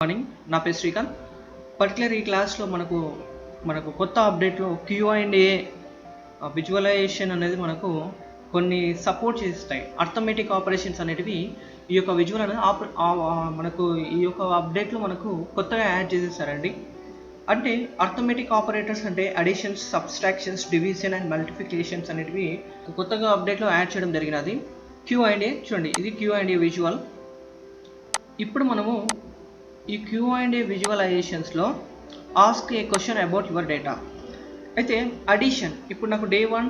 Morning, నా పేరు Srikanth. Particular ఈ క్లాస్లో మనకు కొత్త అప్డేట్లో Q&A విజువలైజేషన్ అనేది మనకు కొన్ని సపోర్ట్ చేస్తాయి. అర్థమెటిక్ ఆపరేషన్స్ అనేటివి ఈ యొక్క విజువల్ అనేది మనకు ఈ యొక్క అప్డేట్లో మనకు కొత్తగా యాడ్ చేసేసారండి. అంటే అర్థమెటిక్ ఆపరేటర్స్ అంటే additions, subtractions, division and multiplications అనేటివి కొత్తగా అప్డేట్లో యాడ్ చేయడం జరిగినది. Q&A చూడండి, ఇది Q&A విజువల్. ఇప్పుడు మనము ఈ Q&A విజువలైజేషన్స్లో ask a question about your data. అయితే అడిషన్, ఇప్పుడు నాకు డే 1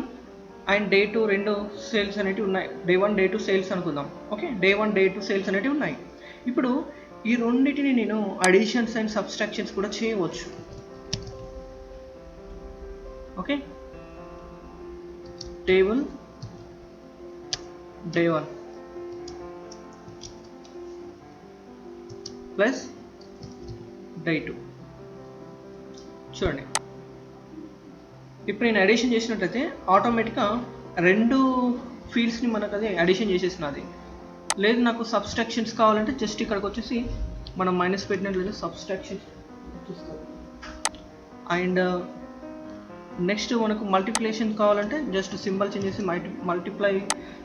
అండ్ డే 2 రెండు సేల్స్ అనేటివి ఉన్నాయి. డే 1 డే 2 సేల్స్ అనుకుందాం. ఓకే, డే 1 డే 2 సేల్స్ అనేటివి ఉన్నాయి. ఇప్పుడు ఈ రెండింటిని నేను అడిషన్స్ అండ్ సబ్స్ట్రాక్షన్స్ కూడా చేయవచ్చు. Okay, table day 1 plus day 2. చూడండి, ఇప్పుడు నేను అడిషన్ చేసినట్లయితే ఆటోమేటిక్గా రెండు ఫీల్డ్స్ని మనకు అది అడిషన్ చేసేసినది. లేదు నాకు సబ్స్ట్రాక్షన్స్ కావాలంటే జస్ట్ ఇక్కడికి వచ్చేసి మనం మైనస్ పెట్టినట్లయితే సబ్స్ట్రాక్షన్స్ వచ్చేస్తుంది. అండ్ నెక్స్ట్ మనకు మల్టిప్లికేషన్ కావాలంటే జస్ట్ సింబల్ చేంజ్ చేసి మల్టిప్లై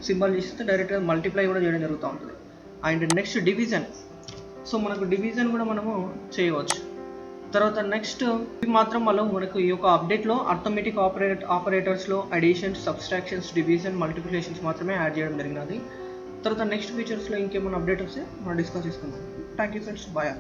సింబల్ చేస్తే డైరెక్ట్గా మల్టిప్లై కూడా చేయడం జరుగుతూ ఉంటుంది. అండ్ నెక్స్ట్ డివిజన్, సో మనకు డివిజన్ కూడా మనము చేయవచ్చు. తర్వాత నెక్స్ట్ మాత్రం మనకు ఈ యొక్క అప్డేట్లో అర్థమెటిక్ ఆపరేటర్స్లో అడిషన్స్, సబ్స్ట్రాక్షన్స్, డివిజన్, మల్టిప్లికేషన్స్ మాత్రమే యాడ్ చేయడం జరిగినది. తర్వాత నెక్స్ట్ ఫీచర్స్లో ఇంకేమైనా అప్డేట్ వస్తే మనం డిస్కస్ చేసుకుందాం. Thank you friends, bye.